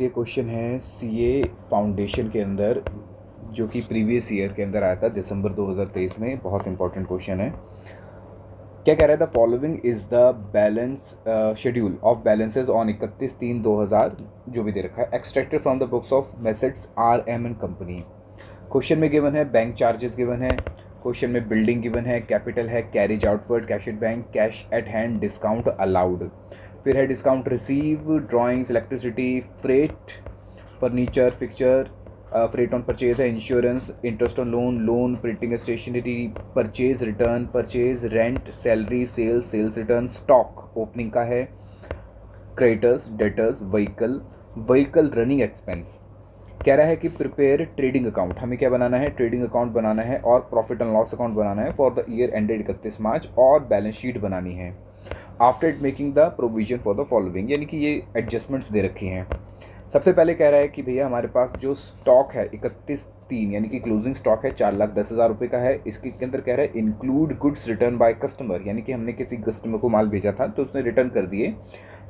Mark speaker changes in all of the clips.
Speaker 1: ये क्वेश्चन है CA foundation के अंदर, जो कि प्रीवियस ईयर के अंदर आया था दिसंबर 2023 में। बहुत इंपॉर्टेंट क्वेश्चन है। क्या कह रहा है? The following is the balance schedule of balances on 31/3/2000 जो भी दे रखा है, extracted from the books of Messrs R M and company. Question में गिवन है बैंक चार्जेस गिवन है, क्वेश्चन में बिल्डिंग गिवन है, कैपिटल है, carriage outward, cash at bank, cash at hand, discount allowed, फिर है discount receive, drawings, electricity, freight, furniture, fixture, freight on purchase है, insurance, interest on loan, loan, printing stationery, purchase return, purchase, rent, salary, sales, sales return, stock opening का है, creditors, debtors, vehicle, vehicle running expense. कह रहा है कि prepare trading account, हमें क्या बनाना है? ट्रेडिंग अकाउंट बनाना है और प्रॉफिट एंड लॉस अकाउंट बनाना है फॉर द ईयर एंडेड 31 मार्च, और बैलेंस शीट बनानी है after making the provision for the following, यानी कि ये एडजस्टमेंट्स दे रखी हैं। सबसे पहले कह रहा है कि भैया हमारे पास जो स्टॉक है 31/3 यानी कि क्लोजिंग स्टॉक है 4,10,000 रुपये का है। इसके अंदर कह रहा है include goods return by customer, यानी कि हमने किसी कस्टमर को माल भेजा था तो उसने रिटर्न कर दिए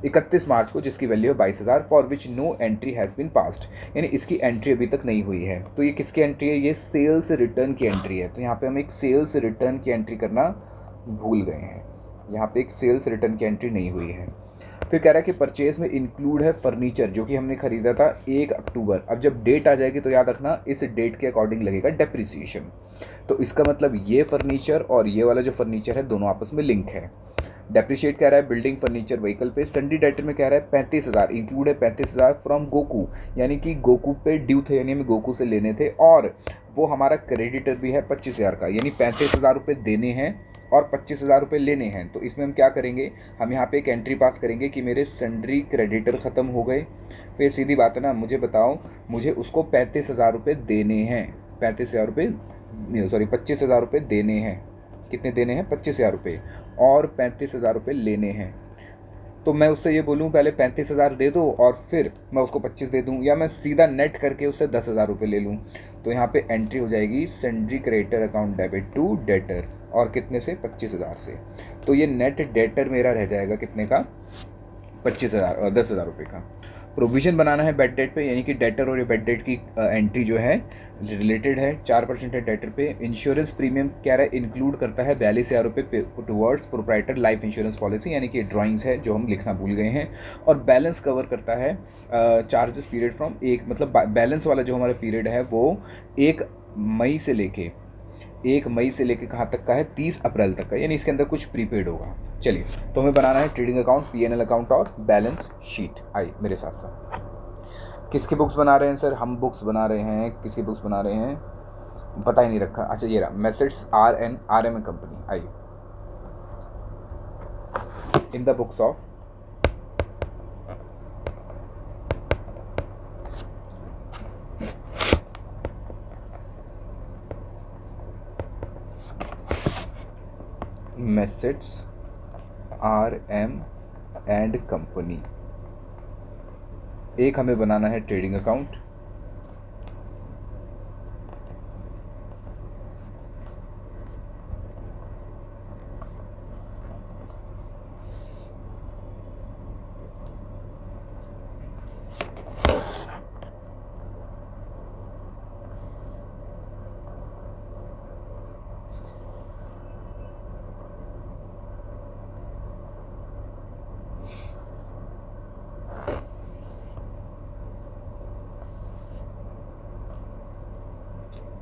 Speaker 1: 31 मार्च को, जिसकी वैल्यू है 22,000, for which no entry has been passed, यानी इसकी एंट्री अभी तक नहीं हुई है। तो ये किसकी एंट्री है? ये सेल्स रिटर्न की एंट्री है। तो यहाँ पे हम एक सेल्स रिटर्न की एंट्री करना भूल गए हैं, यहाँ पे एक सेल्स रिटर्न की एंट्री नहीं हुई है। फिर कह रहा है कि परचेज में इंक्लूड है फर्नीचर, जो कि हमने खरीदा था 1 अक्टूबर। अब जब डेट आ जाएगी तो याद रखना इस डेट के अकॉर्डिंग लगेगा डेप्रिसिएशन। तो इसका मतलब ये फर्नीचर और ये वाला जो फर्नीचर है दोनों आपस में लिंक है। डेप्रिशिएट कह रहा है बिल्डिंग, फर्नीचर, व्हीकल पे। सन्डी डेटर में कह रहा है 35,000 इंक्लूड है 35,000 फ्रॉम गोकू, यानी कि गोकू पे ड्यू थे, यानी हमें गोकू से लेने थे, और वो हमारा क्रेडिटर भी है 25,000 का, यानी 35,000 रुपये देने हैं और 25,000 रुपये लेने हैं। तो इसमें हम क्या करेंगे? हम यहाँ पे एक एंट्री पास करेंगे कि मेरे सन्ड्री क्रेडिटर ख़त्म हो गए। फिर सीधी बात है ना, मुझे बताओ, मुझे उसको 35,000 रुपये देने हैं, 35,000 रुपये, सॉरी 25,000 रुपये देने हैं। कितने देने हैं? 25,000 रुपये, और 35,000 रुपये लेने हैं। तो मैं उससे ये बोलूँ पहले 35,000 दे दो और फिर मैं उसको 25 दे दूँ, या मैं सीधा नेट करके उससे 10,000 रुपये ले लूँ? तो यहाँ पे एंट्री हो जाएगी sundry creditor account debit to debtor, और कितने से? 25,000 से। तो ये नेट डेटर मेरा रह जाएगा कितने का? 25,000, 10,000 रुपये का। प्रोविज़न बनाना है बेड डेट पे, यानी कि डेटर और ये बेड डेट की एंट्री जो है रिलेटेड है, 4% है डेटर पे। इंश्योरेंस प्रीमियम कह रहा है इंक्लूड करता है 42,000 रुपये towards proprietor life insurance policy, यानी कि ड्राइंग्स है जो हम लिखना भूल गए हैं। और बैलेंस कवर करता है चार्जेस पीरियड फ्रॉम एक, मतलब बैलेंस वाला जो हमारा पीरियड है वो 1 मई से लेके कहाँ तक का है? 30 अप्रैल तक का, यानी इसके अंदर कुछ प्रीपेड होगा। चलिए, तो हमें बनाना है ट्रेडिंग अकाउंट, पीएनएल अकाउंट और बैलेंस शीट। आई मेरे साथ साथ। किसकी बुक्स बना रहे हैं सर? हम बुक्स बना रहे हैं। किसकी बुक्स बना रहे हैं पता ही नहीं रखा। अच्छा, ये रहा, Messrs R M company. I in the books of Messrs R M and company. एक हमें बनाना है ट्रेडिंग अकाउंट,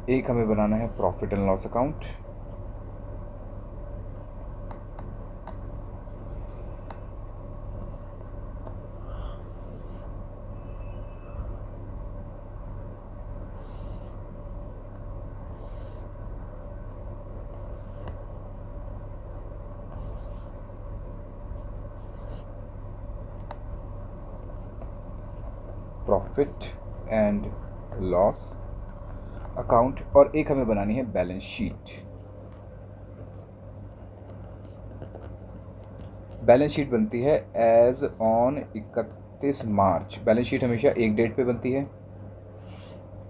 Speaker 1: एक हमें बनाना है profit and loss account, profit and loss account, और एक हमें बनानी है बैलेंस शीट। बैलेंस शीट बनती है as on 31 March. Balance sheet हमेशा एक डेट पे बनती है,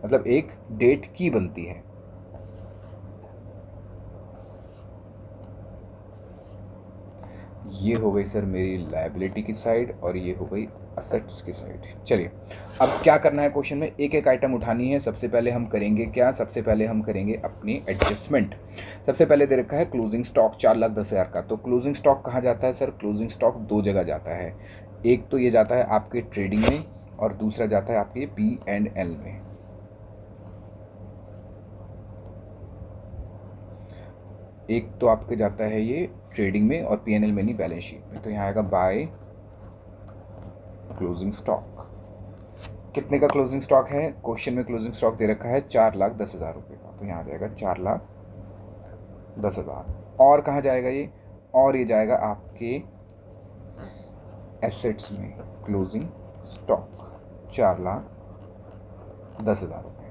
Speaker 1: मतलब एक डेट की बनती है। ये हो गई सर मेरी लायबिलिटी की साइड और ये हो गई असेट्स की साइड। चलिए अब क्या करना है, क्वेश्चन में एक एक आइटम उठानी है। सबसे पहले हम करेंगे क्या, सबसे पहले हम करेंगे अपनी एडजस्टमेंट। सबसे पहले दे रखा है क्लोजिंग स्टॉक 4,10,000 का। तो क्लोजिंग स्टॉक कहाँ जाता है सर? क्लोजिंग स्टॉक दो जगह जाता है। एक तो ये जाता है आपके ट्रेडिंग में और दूसरा जाता है आपके P&L में। एक तो आपके जाता है ये ट्रेडिंग में और P&L में नहीं, बैलेंस शीट में। तो यहाँ आएगा बाय क्लोजिंग स्टॉक। कितने का क्लोजिंग स्टॉक है? क्वेश्चन में क्लोजिंग स्टॉक दे रखा है 4,10,000 रुपये का। तो यहाँ आ जाएगा 4,10,000। और कहाँ जाएगा ये? और ये जाएगा आपके एसेट्स में। क्लोजिंग स्टॉक 4,10,000 रुपये।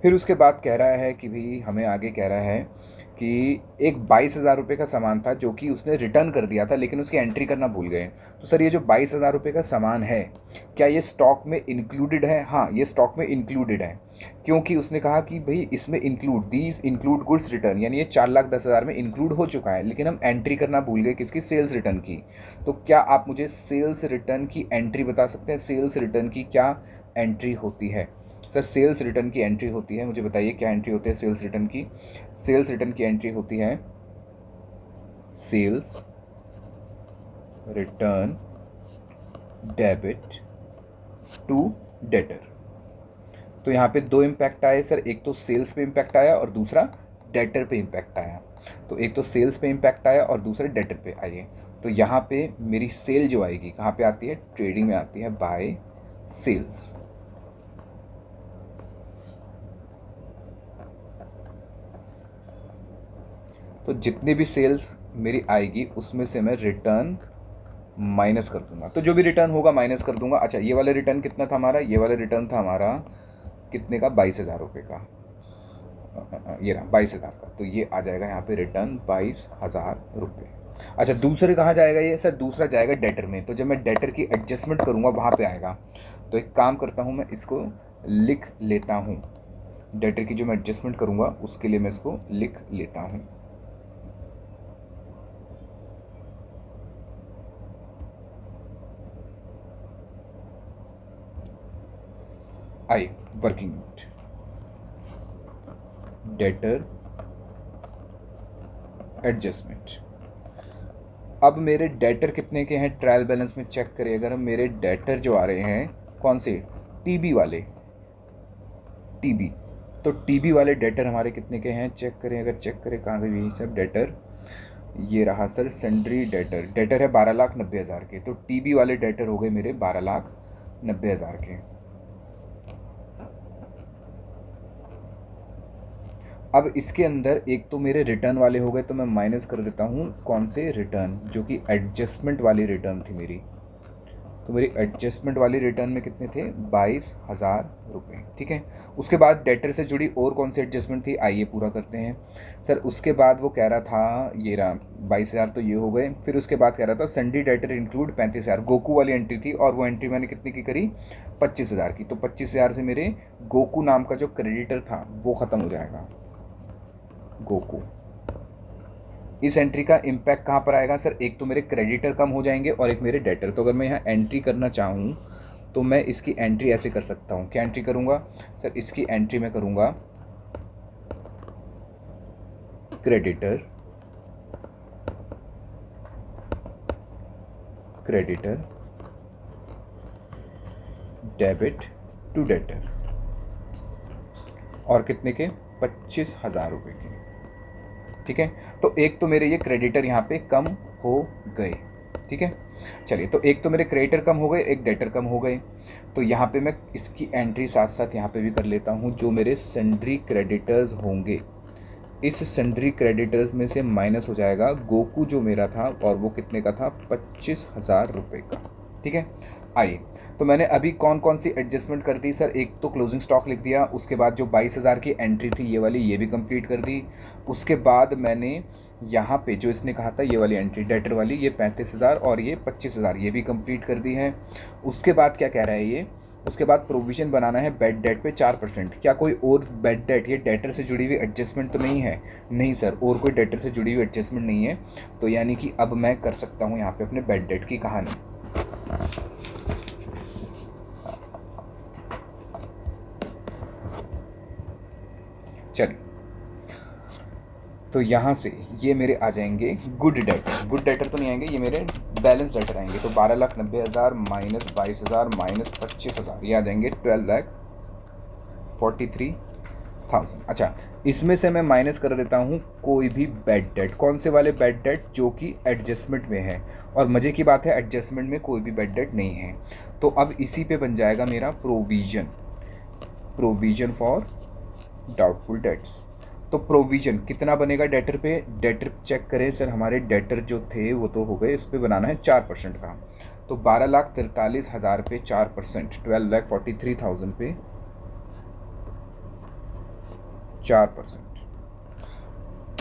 Speaker 1: फिर उसके बाद कह रहा है कि भाई हमें आगे कह रहा है कि एक 22,000 रुपये का सामान था जो कि उसने रिटर्न कर दिया था, लेकिन उसकी एंट्री करना भूल गए। तो सर ये जो 22,000 रुपये का सामान है, क्या ये स्टॉक में इंक्लूडेड है? हाँ, ये स्टॉक में इंक्लूडेड है, क्योंकि उसने कहा कि भाई इसमें दीज इंक्लूड गुड्स रिटर्न, यानी ये 4,10,000 में इंक्लूड हो चुका है, लेकिन हम एंट्री करना भूल गए किसकी? सेल्स रिटर्न की। तो क्या आप मुझे सेल्स रिटर्न की एंट्री बता सकते हैं? सेल्स रिटर्न की क्या एंट्री होती है? सर सेल्स रिटर्न की एंट्री होती है, मुझे बताइए क्या एंट्री होती है सेल्स रिटर्न की? सेल्स रिटर्न की एंट्री होती है sales return debit to debtor. तो यहाँ पे दो इम्पैक्ट आए सर, एक तो सेल्स पे इम्पैक्ट आया और दूसरा डेटर पे इम्पैक्ट आया। तो एक तो सेल्स पे इम्पैक्ट आया और दूसरे डेटर पे आइए। तो यहाँ पे मेरी सेल जो आएगी कहाँ पे आती है? ट्रेडिंग में आती है, बाय सेल्स। तो जितनी भी सेल्स मेरी आएगी उसमें से मैं रिटर्न माइनस कर दूंगा। तो जो भी रिटर्न होगा माइनस कर दूंगा। अच्छा, ये वाला रिटर्न कितना था हमारा? ये वाला रिटर्न था हमारा कितने का? 22,000 रुपये का। ये रहा 22,000 का। तो ये आ जाएगा यहाँ पे रिटर्न 22,000 रुपये। अच्छा, दूसरे कहाँ जाएगा ये? सर दूसरा जाएगा डेटर में। तो जब मैं डेटर की एडजस्टमेंट करूँगा वहाँ पे आएगा। तो एक काम करता हूँ, मैं इसको लिख लेता हूँ। डेटर की जो मैं एडजस्टमेंट करूँगा उसके लिए मैं इसको लिख लेता हूँ। I working note, debtor adjustment. अब मेरे डेटर कितने के हैं? ट्रायल बैलेंस में चेक करें। अगर हम मेरे डेटर जो आ रहे हैं कौन से? टीबी वाले, टीबी। तो टीबी वाले डेटर हमारे कितने के हैं? चेक करें। अगर चेक करें कहाँ गए यही सब डेटर, ये रहा सर सेंड्री डेटर। डेटर है 12,90,000 के। तो टीबी वाले डेटर हो गए मेरे 12,90,000 के। अब इसके अंदर एक तो मेरे रिटर्न वाले हो गए, तो मैं माइनस कर देता हूँ कौन से? रिटर्न, जो कि एडजस्टमेंट वाली रिटर्न थी मेरी। तो मेरी एडजस्टमेंट वाली रिटर्न में कितने थे? 22,000 रुपये। ठीक है। उसके बाद डेटर से जुड़ी और कौन सी एडजस्टमेंट थी, आइए पूरा करते हैं। सर उसके बाद वो कह रहा था, ये रहा 22,000, तो ये हो गए। फिर उसके बाद कह रहा था सन्डी डेटर इंक्लूड 35,000, गोकू वाली एंट्री थी, और वो एंट्री मैंने कितने की करी? 25,000 की। तो 25,000 से मेरे गोकू नाम का जो क्रेडिटर था वो ख़त्म हो जाएगा, गोकू। इस एंट्री का इम्पैक्ट कहाँ पर आएगा सर? एक तो मेरे क्रेडिटर कम हो जाएंगे और एक मेरे डेटर। तो अगर मैं यहाँ एंट्री करना चाहूँ तो मैं इसकी एंट्री ऐसे कर सकता हूँ। क्या एंट्री करूँगा सर? इसकी एंट्री में करूँगा creditor, creditor debit to debtor, और कितने के? 25,000 रुपये के। ठीक है। तो एक तो मेरे ये क्रेडिटर यहाँ पे कम हो गए। ठीक है। चलिए, तो एक तो मेरे क्रेडिटर कम हो गए, एक डेटर कम हो गए। तो यहाँ पे मैं इसकी एंट्री साथ साथ यहाँ पे भी कर लेता हूँ। जो मेरे सन्ड्री क्रेडिटर्स होंगे, इस सन्ड्री क्रेडिटर्स में से माइनस हो जाएगा गोकू जो मेरा था, और वो कितने का था? 25,000 रुपये का। ठीक है। आइए, तो मैंने अभी कौन कौन सी एडजस्टमेंट कर दी सर? एक तो क्लोजिंग स्टॉक लिख दिया, उसके बाद जो 22,000 की एंट्री थी ये वाली, ये भी कंप्लीट कर दी। उसके बाद मैंने यहाँ पे जो इसने कहा था ये वाली एंट्री डेटर वाली, ये 35,000 और ये 25,000, ये भी कंप्लीट कर दी है। उसके बाद क्या कह रहा है ये उसके बाद प्रोविज़न बनाना है बैड डेट पे 4%। क्या कोई और बैड डेट, ये डेटर से जुड़ी हुई एडजस्टमेंट तो नहीं है? नहीं सर, और कोई डेटर से जुड़ी हुई एडजस्टमेंट नहीं है। तो यानी कि अब मैं कर सकता हूँ यहाँ पे अपने बैड डेट की कहानी। चलिए, तो यहाँ से ये मेरे आ जाएंगे गुड डेटर। गुड डेटर तो नहीं आएंगे, ये मेरे बैलेंस डेटर आएंगे। तो 12,90,000 माइनस 22,000 माइनस 25,000, ये आ जाएंगे 12,43,000। अच्छा, इसमें से मैं माइनस कर देता हूँ कोई भी बैड डेट। कौन से वाले बैड डेट? जो कि एडजस्टमेंट में है। और मज़े की बात है, एडजस्टमेंट में कोई भी बैड डेट नहीं है। तो अब इसी पे बन जाएगा मेरा provision, provision for doubtful dates. तो प्रोविज़न कितना बनेगा डेटर पे? डेटर चेक करें सर, हमारे डेटर जो थे वो तो हो गए, इस पे बनाना है 4% का। तो 12,43,000 पे 4%, 12,43,000 पे 4%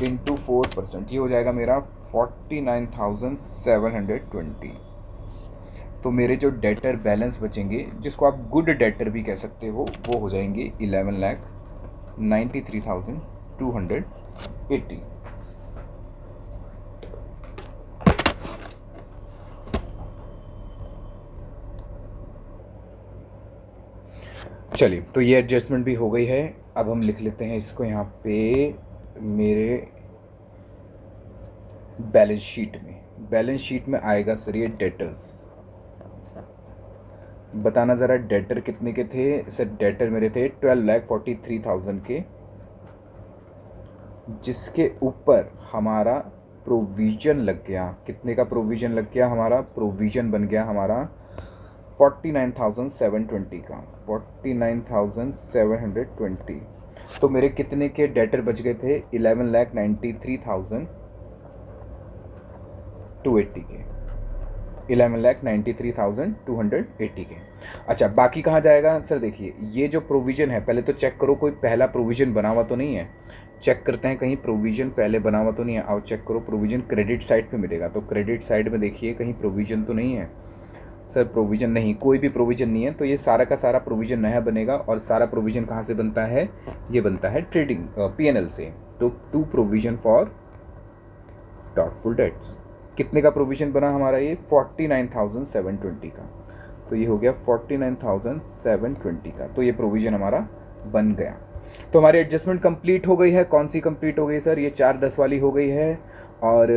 Speaker 1: इंटू 4%, ये हो जाएगा मेरा 49,720। तो मेरे जो डेटर बैलेंस बचेंगे, जिसको आप गुड डेटर भी कह सकते हो, वो हो जाएंगे 11,93,280। चलिए, तो ये एडजस्टमेंट भी हो गई है। अब हम लिख लेते हैं इसको यहाँ पे मेरे बैलेंस शीट में। बैलेंस शीट में आएगा सर ये डेटर्स। बताना ज़रा, डेटर कितने के थे सर? डेटर मेरे थे 12,43,000 के, जिसके ऊपर हमारा प्रोविज़न लग गया। कितने का प्रोविज़न लग गया? हमारा प्रोविज़न बन गया हमारा 49,720 का, 49,720। तो मेरे कितने के डेटर बच गए थे? 11,93,280 के, 11,93,280 के। अच्छा, बाकी कहाँ जाएगा सर? देखिए, ये जो प्रोविज़न है, पहले तो चेक करो कोई पहला प्रोविज़न बना हुआ तो नहीं है। चेक करते हैं कहीं प्रोविज़न पहले बना हुआ तो नहीं है। आओ चेक करो, प्रोविज़न क्रेडिट साइड पे मिलेगा। तो क्रेडिट साइड में देखिए कहीं प्रोविज़न तो नहीं है सर। प्रोविज़न नहीं, कोई भी प्रोविज़न नहीं है। तो ये सारा का सारा प्रोविज़न नया बनेगा। और सारा प्रोविज़न कहाँ से बनता है? ये बनता है ट्रेडिंग P&L से। तो to provision for doubtful debts. कितने का प्रोविज़न बना हमारा? ये 49,720 का। तो ये हो गया 49,720 का। तो ये प्रोविज़न हमारा बन गया। तो हमारी एडजस्टमेंट कंप्लीट हो गई है। कौन सी कंप्लीट हो गई सर? ये 410 वाली हो गई है। और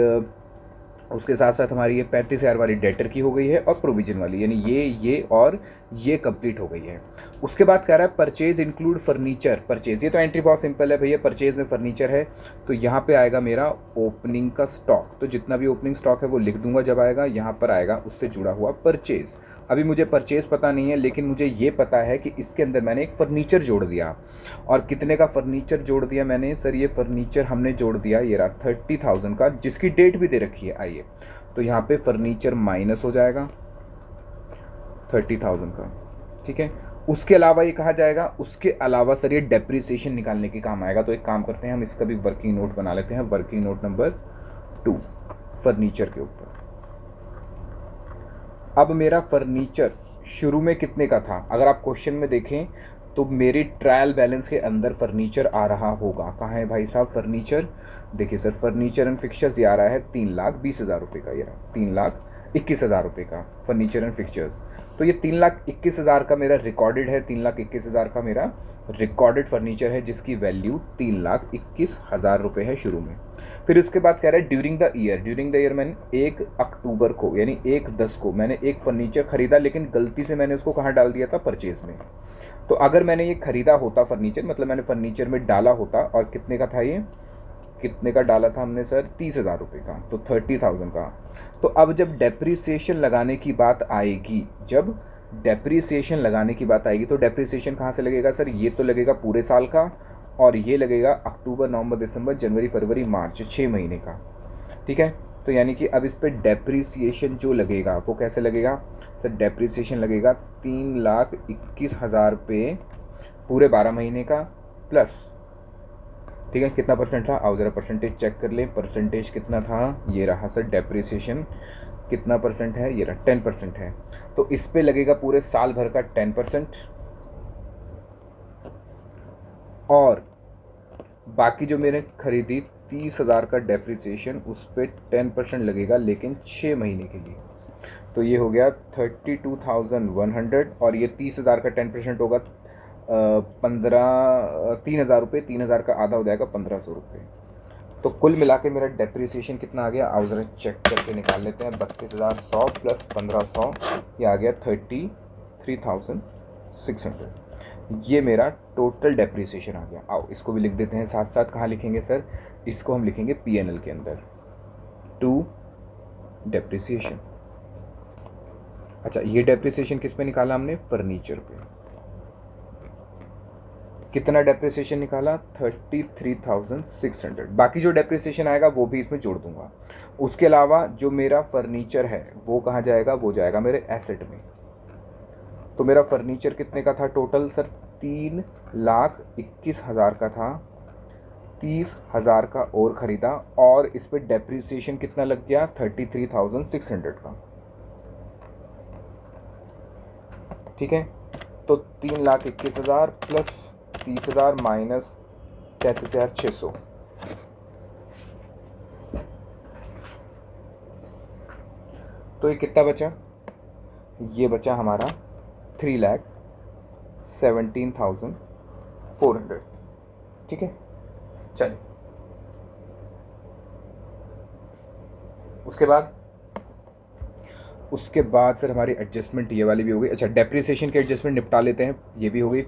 Speaker 1: उसके साथ साथ हमारी ये 35,000 वाली डेटर की हो गई है और प्रोविज़न वाली, यानी ये और ये कंप्लीट हो गई है। उसके बाद कह रहा है परचेज इंक्लूड फर्नीचर। परचेज, ये तो एंट्री बहुत सिंपल है भैया, परचेज में फर्नीचर है। तो यहाँ पे आएगा मेरा ओपनिंग का स्टॉक। तो जितना भी ओपनिंग स्टॉक है वो लिख दूंगा जब आएगा। यहाँ पर आएगा उससे जुड़ा हुआ परचेज। अभी मुझे परचेज पता नहीं है, लेकिन मुझे ये पता है कि इसके अंदर मैंने एक फ़र्नीचर जोड़ दिया। और कितने का फ़र्नीचर जोड़ दिया मैंने सर? ये फ़र्नीचर हमने जोड़ दिया, ये रहा 30,000 का, जिसकी डेट भी दे रखी है। आइए, तो यहाँ पे फ़र्नीचर माइनस हो जाएगा 30,000 का, ठीक है। उसके अलावा ये कहा जाएगा, उसके अलावा सर ये डेप्रिसिएशन निकालने के काम आएगा। तो एक काम करते हैं, हम इसका भी वर्किंग नोट बना लेते हैं। वर्किंग नोट नंबर 2 फर्नीचर के ऊपर। अब मेरा फर्नीचर शुरू में कितने का था? अगर आप क्वेश्चन में देखें तो मेरी ट्रायल बैलेंस के अंदर फर्नीचर आ रहा होगा। कहाँ है भाई साहब फर्नीचर? देखिए सर, फर्नीचर एंड फिक्चर्स ये आ रहा है 3,20,000 रुपये का। ये 3,21,000 रुपये का फर्नीचर एंड फिक्चर्स। तो ये 3,21,000 का मेरा रिकॉर्डेड है। 3,21,000 का मेरा रिकॉर्डेड फर्नीचर है, जिसकी वैल्यू 3,21,000 रुपये है शुरू में। फिर उसके बाद कह रहा है during the year. During the year मैंने 1 अक्टूबर को, यानी 1/10 को मैंने एक फर्नीचर खरीदा, लेकिन गलती से मैंने उसको कहाँ डाल दिया था? परचेज में। तो अगर मैंने ये खरीदा होता फर्नीचर, मतलब मैंने फर्नीचर में डाला होता, और कितने का था ये? कितने का डाला था हमने सर? 30,000 रुपये का, तो 30,000 का। तो अब जब डेप्रिसिएशन लगाने की बात आएगी, जब डेप्रिसिएशन लगाने की बात आएगी, तो डेप्रिसिएशन कहाँ से लगेगा सर? ये तो लगेगा पूरे साल का, और ये लगेगा अक्टूबर, नवंबर, दिसंबर, जनवरी, फरवरी, मार्च, 6 महीने का, ठीक है। तो यानी कि अब इस पर डेप्रिसिएशन जो लगेगा वो कैसे लगेगा सर? डेप्रिसिएशन लगेगा 3,21,000 पे पूरे 12 महीने का, प्लस, ठीक है, कितना परसेंट था? आओ जरा परसेंटेज चेक कर लें। परसेंटेज कितना था? ये रहा सर डेप्रिसिएशन कितना परसेंट है, ये रहा 10% है, तो इस पे लगेगा पूरे साल भर का 10%, और बाकी जो मैंने खरीदी 30,000 का डेप्रिसिएशन, उस पर 10% लगेगा लेकिन 6 महीने के लिए। तो ये हो गया 32,100, और ये 30,000 का 10% होगा 3,000 रुपये, 3,000 का आधा हो जाएगा 1,500 रुपये। तो कुल मिला के मेरा डेप्रिसिएशन कितना आ गया, आओ ज़रा चेक करके निकाल लेते हैं। 32,100 प्लस 1,500, ये आ गया 33,600। ये मेरा टोटल डेप्रिसिएशन आ गया। आओ इसको भी लिख देते हैं साथ साथ। कहाँ लिखेंगे सर, इसको हम लिखेंगे P&L के अंदर, टू डेप्रिसिएशन। अच्छा, ये डेप्रिसिएशन किस पे निकाला हमने, फर्नीचर पे। कितना डेप्रिसिएशन निकाला, 33,600। बाकी जो डेप्रिसिएशन आएगा वो भी इसमें जोड़ दूंगा। उसके अलावा जो मेरा फर्नीचर है वो कहाँ जाएगा, वो जाएगा मेरे एसेट में। तो मेरा फर्नीचर कितने का था टोटल सर, 3,21,000 का था, 30,000 का और ख़रीदा, और इस पर डेप्रिसिएशन कितना लग गया, 33,600 का। ठीक है, तो 3,21,000 प्लस 30,000 माइनस 33,600, तो ये कितना बचा, ये बचा हमारा 3,17,400। ठीक है, चलिए उसके बाद सर हमारी एडजस्टमेंट ये वाली भी हो गई। अच्छा, डेप्रिसिएशन की एडजस्टमेंट निपटा लेते हैं, ये भी हो गई।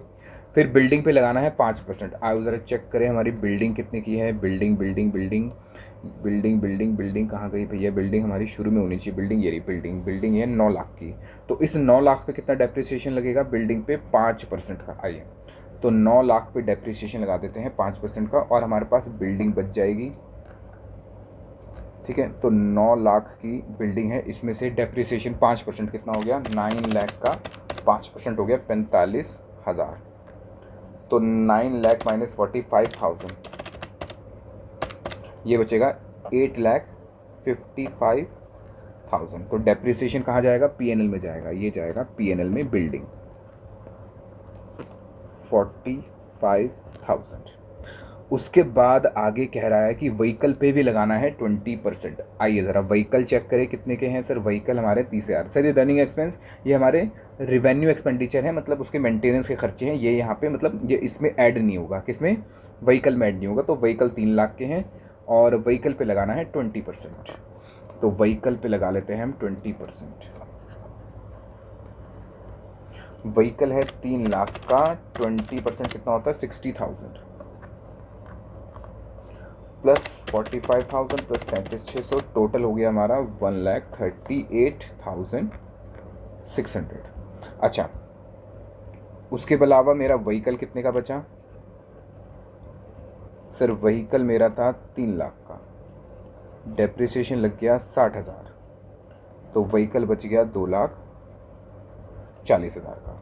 Speaker 1: फिर बिल्डिंग पे लगाना है 5%। आओ ज़रा चेक करें हमारी बिल्डिंग कितने की है। Building building building building building building कहाँ गई भैया, बिल्डिंग हमारी शुरू में होनी चाहिए। बिल्डिंग, ये रही बिल्डिंग। बिल्डिंग है 9 लाख की। तो इस 9 लाख पे कितना डेप्रिसिएशन लगेगा, बिल्डिंग पे 5% का। आइए, तो 9 लाख पे डेप्रिसिएशन लगा देते हैं 5% का, और हमारे पास बिल्डिंग बच जाएगी। ठीक है, तो 9 लाख की बिल्डिंग है, इसमें से डेप्रिसिएशन 5% कितना हो गया, 9 लाख का 5% हो गया 45,000। तो 9 लाख माइनस 45,000, ये बचेगा 8,55,000। तो डेप्रिसिएशन कहाँ जाएगा, P&L में जाएगा। ये जाएगा P&L में, बिल्डिंग 45,000। उसके बाद आगे कह रहा है कि व्हीकल पे भी लगाना है 20%। आइए ज़रा व्हीकल चेक करें कितने के हैं सर। व्हीकल हमारे 30,000। सर ये रनिंग एक्सपेंस, ये हमारे रिवेन्यू एक्सपेंडिचर है, मतलब उसके मेंटेनेंस के खर्चे हैं। ये यहाँ पे मतलब ये इसमें ऐड नहीं होगा, किसमें, व्हीकल में ऐड नहीं होगा। तो व्हीकल 3 लाख के हैं, और व्हीकल पे लगाना है 20%। तो व्हीकल पे लगा लेते हैं हम 20%। व्हीकल है 3 लाख का, 20% कितना होता है, 60,000 प्लस 45,000 प्लस 35,600, टोटल हो गया हमारा 1,38,600। अच्छा, उसके अलावा मेरा व्हीकल कितने का बचा सर, व्हीकल मेरा था 3 लाख का, डेप्रिसिएशन लग गया 60,000, तो व्हीकल बच गया 2,40,000 का।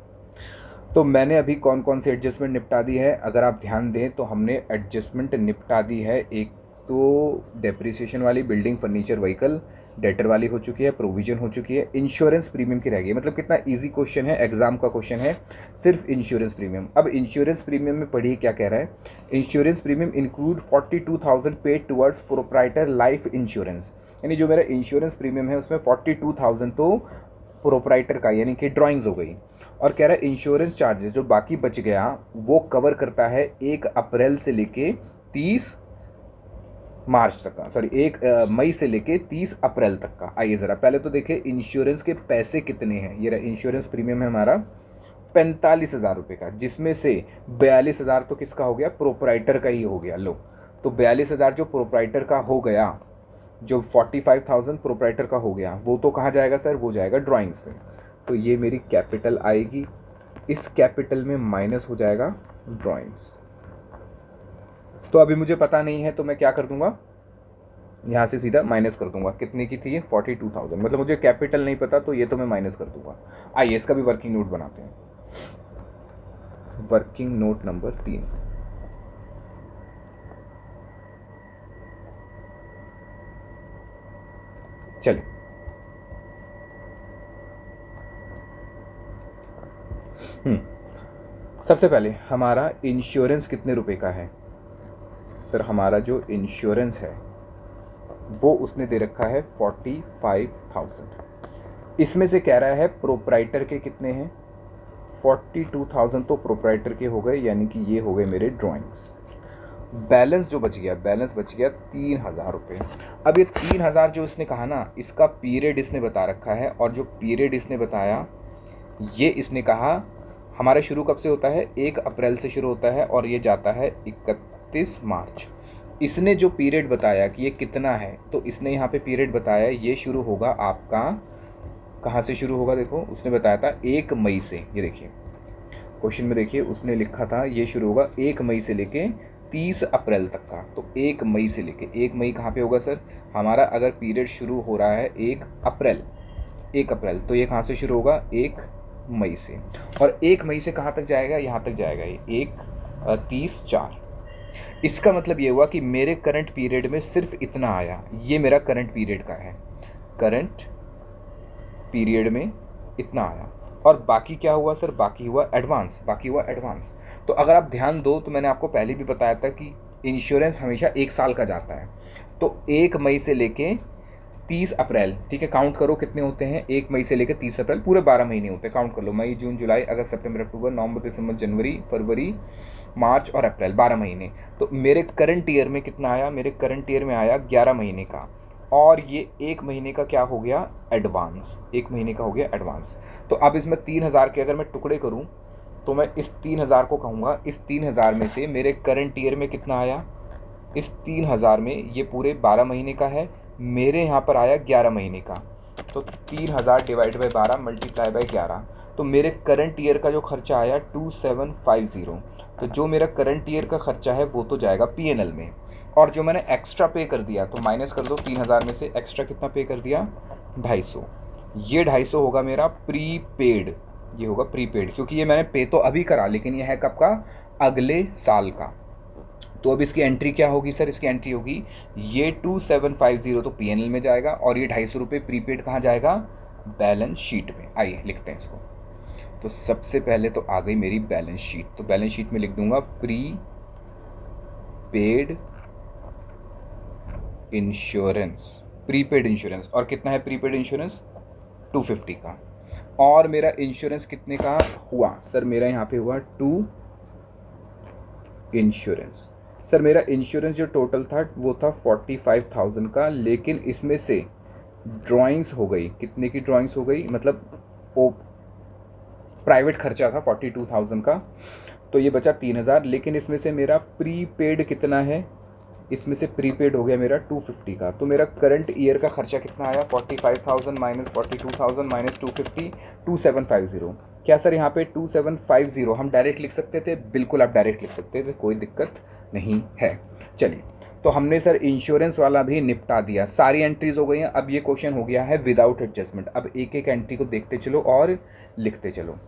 Speaker 1: तो मैंने अभी कौन कौन सी एडजस्टमेंट निपटा दी है, अगर आप ध्यान दें तो हमने एडजस्टमेंट निपटा दी है। एक तो डेप्रिसिएशन वाली, बिल्डिंग, फर्नीचर, व्हीकल, डेटर वाली हो चुकी है, प्रोविजन हो चुकी है, इंश्योरेंस प्रीमियम की रह गई। मतलब कितना इजी क्वेश्चन है, एग्जाम का क्वेश्चन है, सिर्फ इंश्योरेंस प्रीमियम। अब इंश्योरेंस प्रीमियम में पढ़िए क्या कह रहा है। Insurance premium include 42,000 paid towards proprietor life insurance, यानी जो मेरा इंश्योरेंस प्रीमियम है उसमें 42,000 तो प्रोप्राइटर का, यानी कि ड्राइंग्स हो गई। और कह रहा है इंश्योरेंस चार्जेस जो बाकी बच गया वो कवर करता है 1 अप्रैल से लेके 30 मार्च तक का, सॉरी 1 मई से लेके 30 अप्रैल तक का। आइए ज़रा पहले तो देखें इंश्योरेंस के पैसे कितने हैं। ये रहा इंश्योरेंस प्रीमियम है हमारा 45,000 रुपये का, जिसमें से 42,000 तो किसका हो गया, प्रोप्राइटर का ही हो गया। लो, तो 42,000 जो प्रोप्राइटर का हो गया, जो 45,000 प्रोप्राइटर का हो गया, वो तो कहाँ जाएगा सर, वो जाएगा ड्राइंग्स पे। तो ये मेरी कैपिटल आएगी, इस कैपिटल में माइनस हो जाएगा ड्राइंग्स। तो अभी मुझे पता नहीं है तो मैं क्या कर दूंगा, यहाँ से सीधा माइनस कर दूंगा। कितने की थी ये, 42,000, मतलब मुझे कैपिटल नहीं पता तो ये तो मैं माइनस कर दूंगा। आइए इसका भी वर्किंग नोट बनाते हैं। Working note number 3। चलिए सबसे पहले हमारा इंश्योरेंस कितने रुपए का है सर? हमारा जो इंश्योरेंस है वो उसने दे रखा है 45,000। इसमें से कह रहा है प्रोप्राइटर के कितने हैं? 42,000 तो प्रोप्राइटर के हो गए, यानी कि ये हो गए मेरे ड्राइंग्स। बैलेंस जो बच गया, बैलेंस बच गया 3,000 रुपये। अब ये 3,000 जो इसने कहा ना, इसका पीरियड इसने बता रखा है, और जो पीरियड इसने बताया ये इसने कहा हमारा शुरू कब से होता है? 1 अप्रैल से शुरू होता है और ये जाता है 31 मार्च। इसने जो पीरियड बताया कि ये कितना है, तो इसने यहाँ पे पीरियड बताया ये शुरू होगा आपका, कहाँ से शुरू होगा? देखो उसने बताया था 1 मई से। ये देखिए क्वेश्चन में देखिए उसने लिखा था ये शुरू होगा 1 मई से लेके 30 अप्रैल तक का। तो 1 मई से लेके 1 मई कहाँ पे होगा सर? हमारा अगर पीरियड शुरू हो रहा है 1 अप्रैल, 1 अप्रैल, तो ये कहाँ से शुरू होगा? 1 मई से। और 1 मई से कहाँ तक जाएगा? यहाँ तक जाएगा ये 30/4। इसका मतलब ये हुआ कि मेरे करंट पीरियड में सिर्फ इतना आया। ये मेरा करंट पीरियड का है, करंट पीरियड में इतना आया। और बाकी क्या हुआ सर? बाकी हुआ एडवांस, बाकी हुआ एडवांस। तो अगर आप ध्यान दो तो मैंने आपको पहले भी बताया था कि इंश्योरेंस हमेशा 1 साल का जाता है। तो 1 मई से लेके 30 अप्रैल, ठीक है, काउंट करो कितने होते हैं? 1 मई से लेकर 30 अप्रैल, पूरे 12 महीने होते हैं। काउंट कर लो, मई, जून, जुलाई, अगस्त, सितंबर, अक्टूबर, नवंबर, दिसंबर, जनवरी, फरवरी, मार्च और अप्रैल, 12 महीने। तो मेरे करंट ईयर में कितना आया? मेरे करंट ईयर में आया 11 महीने का, और ये 1 महीने का क्या हो गया? एडवांस। 1 महीने का हो गया एडवांस। तो अब इसमें 3,000 के अगर मैं टुकड़े करूँ तो मैं इस 3,000 को कहूँगा, इस 3,000 में से मेरे करंट ईयर में कितना आया? इस 3,000 में ये पूरे 12 महीने का है, मेरे यहाँ पर आया 11 महीने का। तो 3,000 डिवाइड बाई 12 मल्टीप्लाई बाई 11, तो मेरे करंट ईयर का जो खर्चा आया 2750। तो जो मेरा करंट ईयर का खर्चा है वो तो जाएगा पीएनएल में, और जो मैंने एक्स्ट्रा पे कर दिया, तो माइनस कर दो 3,000 में से एक्स्ट्रा कितना पे कर दिया? 250। ये 250 होगा मेरा प्रीपेड, ये होगा प्रीपेड, क्योंकि ये मैंने पे तो अभी करा, लेकिन ये है कब का? अगले साल का। तो अब इसकी एंट्री क्या होगी सर? इसकी एंट्री होगी ये 2750 तो पीएनएल में जाएगा, और ये 250 रुपये प्रीपेड कहाँ जाएगा? बैलेंस शीट में। आइए लिखते हैं इसको। तो सबसे पहले तो आ गई मेरी बैलेंस शीट, तो बैलेंस शीट में लिख दूंगा pre paid insurance, prepaid insurance. और कितना है प्रीपेड इंश्योरेंस? 250 का। और मेरा इंश्योरेंस कितने का हुआ सर? मेरा यहाँ पे हुआ 2 इंश्योरेंस। सर मेरा इंश्योरेंस जो टोटल था वो था 45,000 का, लेकिन इसमें से ड्राइंग्स हो गई, कितने की ड्राइंग्स हो गई? मतलब वो प्राइवेट खर्चा था 42,000 का, तो ये बचा 3,000। लेकिन इसमें से मेरा प्रीपेड कितना है? इसमें से प्रीपेड हो गया मेरा 250 का। तो मेरा करंट ईयर का खर्चा कितना आया? 45,000 माइनस 42,000 माइनस 250, 2750। क्या सर यहाँ पे 2750 हम डायरेक्ट लिख सकते थे? बिल्कुल आप डायरेक्ट लिख सकते थे, कोई दिक्कत नहीं है। चलिए, तो हमने सर इंश्योरेंस वाला भी निपटा दिया, सारी एंट्रीज हो गई हैं। अब ये क्वेश्चन हो गया है विदाउट एडजस्टमेंट। अब एक एक एंट्री को देखते चलो और लिखते चलो।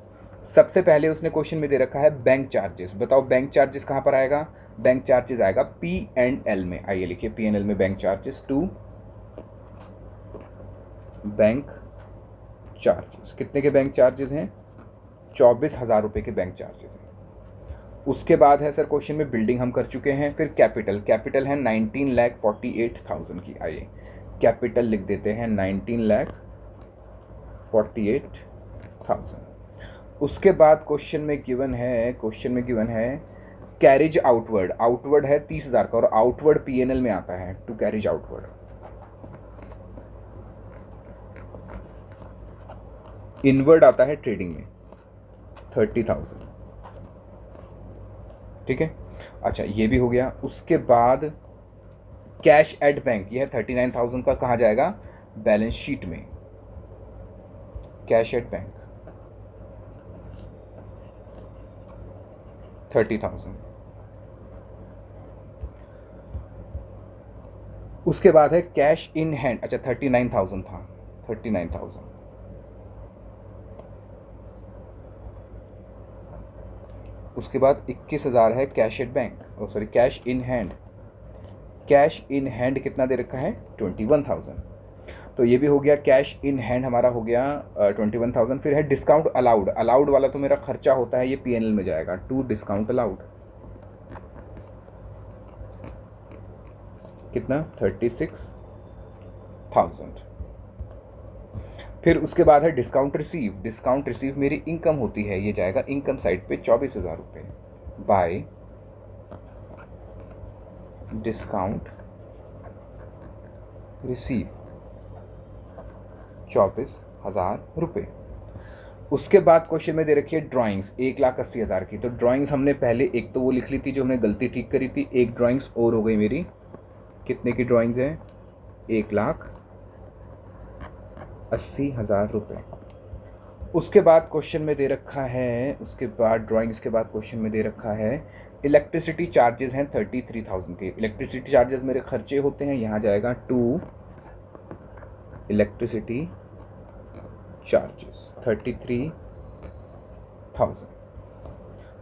Speaker 1: सबसे पहले उसने क्वेश्चन में दे रखा है बैंक चार्जेस। बताओ बैंक चार्जेस कहाँ पर आएगा? बैंक चार्जेस आएगा पी एंड एल में। आइए लिखिए पी एंड एल में bank charges, to bank charges. कितने के बैंक चार्जेस हैं? 24,000 रुपये के बैंक चार्जेस हैं। उसके बाद है सर क्वेश्चन में बिल्डिंग हम कर चुके हैं। फिर कैपिटल, कैपिटल है 19,48,000 की। आइए कैपिटल लिख देते हैं 19,48,000। उसके बाद क्वेश्चन में गिवन है, क्वेश्चन में गिवन है कैरिज आउटवर्ड। आउटवर्ड है 30,000 का, और आउटवर्ड पीएनएल में आता है टू कैरिज आउटवर्ड। इनवर्ड आता है ट्रेडिंग में 30,000। ठीक है, अच्छा ये भी हो गया। उसके बाद कैश एट बैंक, यह 39,000 का, कहाँ जाएगा? बैलेंस शीट में। Cash at bank 30,000। उसके बाद है कैश इन हैंड, अच्छा 39,000 था, 39,000। उसके बाद 21,000 है cash at bank, sorry cash in hand. Cash in hand कितना दे रखा है? 21,000। तो ये भी हो गया। कैश इन हैंड हमारा हो गया 21,000। फिर है डिस्काउंट अलाउड। अलाउड वाला तो मेरा खर्चा होता है, ये P&L में जाएगा, टू डिस्काउंट अलाउड कितना 36,000। फिर उसके बाद है डिस्काउंट रिसीव। डिस्काउंट रिसीव मेरी इनकम होती है, ये जाएगा इनकम साइड पे 24,000 रुपये बाय डिस्काउंट रिसीव 24,000 रुपये। उसके बाद क्वेश्चन में दे रखी है ड्राइंग्स 1,80,000 की। तो ड्राइंग्स हमने पहले एक तो वो लिख ली थी जो हमने गलती ठीक करी थी, एक ड्राइंग्स और हो गई मेरी। कितने की ड्राइंग्स है? 1,80,000 रुपये। उसके बाद क्वेश्चन में दे रखा है, उसके बाद ड्राइंग्स के बाद क्वेश्चन में दे रखा है इलेक्ट्रिसिटी चार्जेस हैं 33,000 के। इलेक्ट्रिसिटी चार्जेस मेरे खर्चे होते हैं, यहाँ जाएगा टू इलेक्ट्रिसिटी चार्जेस 33,000।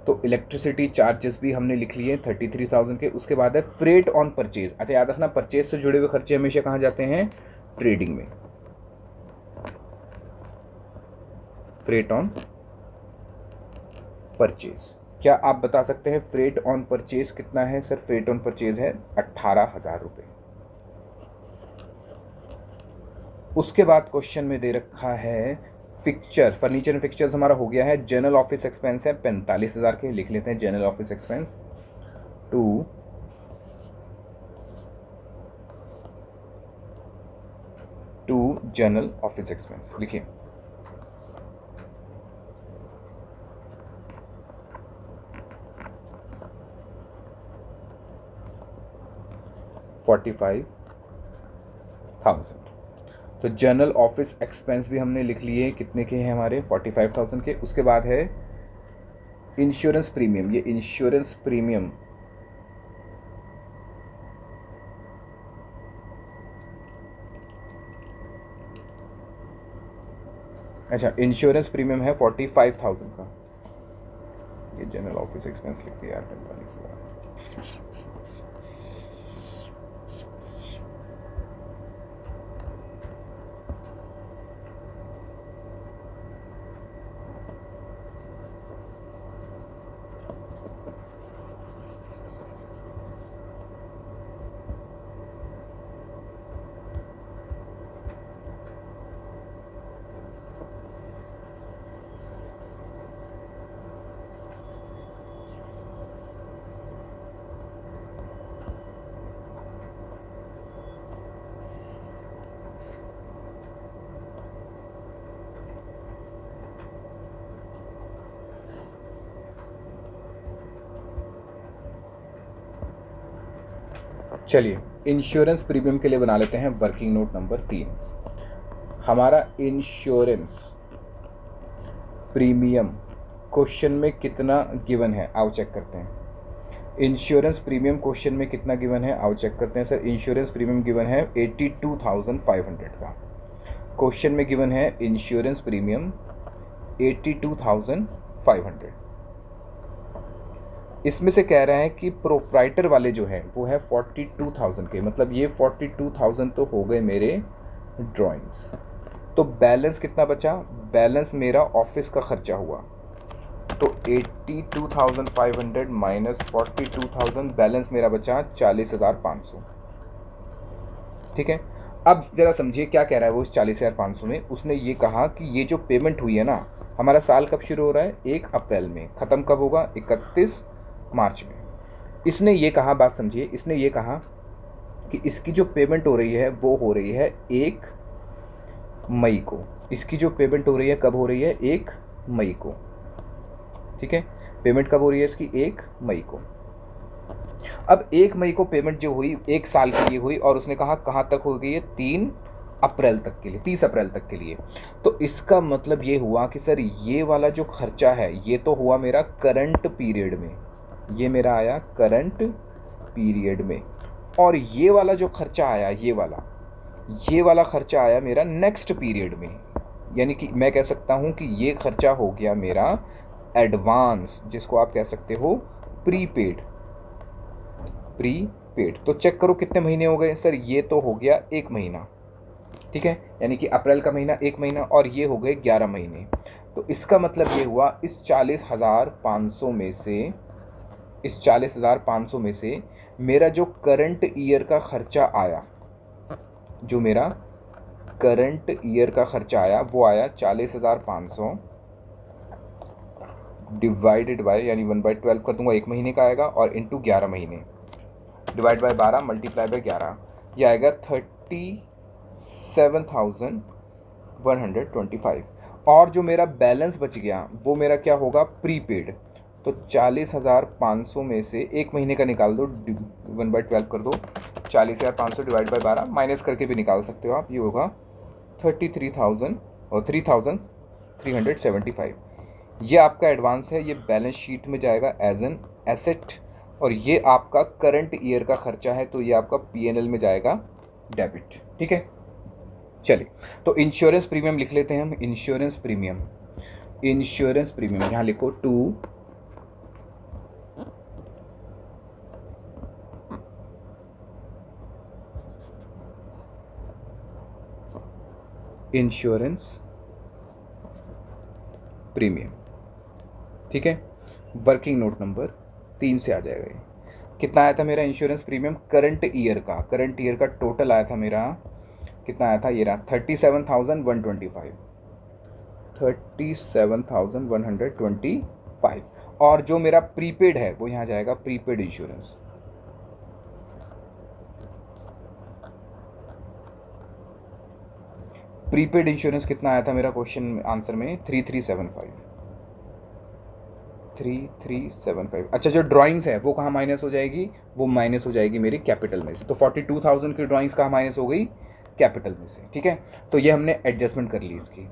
Speaker 1: तो इलेक्ट्रिसिटी चार्जेस भी हमने लिख लिए 33,000 के। उसके बाद है फ्रेट ऑन परचेज। अच्छा याद रखना, परचेज से जुड़े हुए खर्चे हमेशा कहाँ जाते हैं? ट्रेडिंग में। फ्रेट ऑन परचेज, क्या आप बता सकते हैं फ्रेट ऑन परचेज कितना है? सर फ्रेट ऑन परचेज है 18,000 रुपये। उसके बाद क्वेश्चन में दे रखा है फिक्चर, फर्नीचर एंड फिक्चर्स हमारा हो गया है। जनरल ऑफिस एक्सपेंस है 45,000 के, लिख लेते हैं general office expense to general office expense लिखिए 45,000। तो जनरल ऑफिस एक्सपेंस भी हमने लिख लिए, कितने के हैं हमारे? 45,000 के। उसके बाद है इंश्योरेंस प्रीमियम। ये इंश्योरेंस प्रीमियम अच्छा इंश्योरेंस प्रीमियम है 45,000 का। ये जनरल ऑफिस एक्सपेंस लिख दिया यार 45,000। चलिए इंश्योरेंस प्रीमियम के लिए बना लेते हैं वर्किंग नोट नंबर 3। हमारा इंश्योरेंस प्रीमियम क्वेश्चन में कितना गिवन है, आओ चेक करते हैं। इंश्योरेंस प्रीमियम क्वेश्चन में कितना गिवन है, आओ चेक करते हैं। सर इंश्योरेंस प्रीमियम गिवन है 82,500 का। क्वेश्चन में गिवन है इंश्योरेंस प्रीमियम 82,500। इसमें से कह रहा है कि प्रोप्राइटर वाले जो है वो है 42,000 के, मतलब ये 42,000 तो हो गए मेरे ड्राइंग्स। तो बैलेंस कितना बचा? बैलेंस मेरा ऑफिस का खर्चा हुआ, तो 82,500 माइनस 42,000, बैलेंस मेरा बचा 40,500। ठीक है, अब जरा समझिए क्या कह रहा है वो इस 40,500 में। उसने ये कहा कि ये जो पेमेंट हुई है ना, हमारा साल कब शुरू हो रहा है? 1 अप्रैल में, ख़त्म कब होगा? 31 मार्च में। इसने ये कहा, बात समझिए, इसने ये कहा कि इसकी जो पेमेंट हो रही है वो हो रही है 1 मई को। इसकी जो पेमेंट हो रही है कब हो रही है? 1 मई को। ठीक है, पेमेंट कब हो रही है इसकी? 1 मई को। अब 1 मई को पेमेंट जो हुई 1 साल के लिए हुई, और उसने कहा कहाँ तक हो गई है? 3 अप्रैल तक के लिए, 30 अप्रैल तक के लिए। तो इसका मतलब ये हुआ कि सर ये वाला जो खर्चा है ये तो हुआ मेरा करंट पीरियड में, ये मेरा आया करंट पीरियड में, और ये वाला जो खर्चा आया ये वाला खर्चा आया मेरा नेक्स्ट पीरियड में। यानी कि मैं कह सकता हूँ कि ये खर्चा हो गया मेरा एडवांस, जिसको आप कह सकते हो प्रीपेड। तो चेक करो कितने महीने हो गए? सर ये तो हो गया 1 महीना, ठीक है, यानी कि अप्रैल का महीना 1 महीना और ये हो गए 11 महीने। तो इसका मतलब ये हुआ इस 40,500 में से, इस 40,500 में से मेरा जो करंट ईयर का खर्चा आया, जो मेरा करंट ईयर का खर्चा आया वो आया 40,500 डिवाइडेड बाय, यानी 1/12 कर दूंगा, 1 महीने का आएगा, और इंटू 11 महीने, डिवाइड बाय 12 मल्टीप्लाई बाय 11, ये आएगा 37,125। और जो मेरा बैलेंस बच गया वो मेरा क्या होगा, प्रीपेड। तो 40,500 में से 1 महीने का निकाल दो, 1/12 कर दो, 40,500 डिवाइड बाय 12 माइनस करके भी निकाल सकते हो आप, ये होगा 33,000 और 3,375। ये आपका एडवांस है, ये बैलेंस शीट में जाएगा एज एन एसेट, और ये आपका करंट ईयर का खर्चा है, तो ये आपका पीएनएल में जाएगा डेबिट। ठीक है, चलिए तो इंश्योरेंस प्रीमियम लिख लेते हैं हम। इंश्योरेंस प्रीमियम, इंश्योरेंस प्रीमियम यहाँ लिखो 2 इंश्योरेंस प्रीमियम। ठीक है, वर्किंग नोट नंबर 3 से आ जाएगा ये। कितना आया था मेरा इंश्योरेंस प्रीमियम करंट ईयर का, करंट ईयर का टोटल आया था मेरा, कितना आया था, ये रहा 37,125, 37,125। और जो मेरा प्रीपेड है वो यहाँ जाएगा प्रीपेड इंश्योरेंस। प्रीपेड इंश्योरेंस कितना आया था मेरा क्वेश्चन आंसर में, 3375। अच्छा, जो ड्राइंग्स है वो कहाँ माइनस हो जाएगी, वो माइनस हो जाएगी मेरी कैपिटल में से। तो 42,000 की ड्राइंग्स कहाँ माइनस हो गई, कैपिटल में से। ठीक है, तो ये हमने एडजस्टमेंट कर ली इसकी।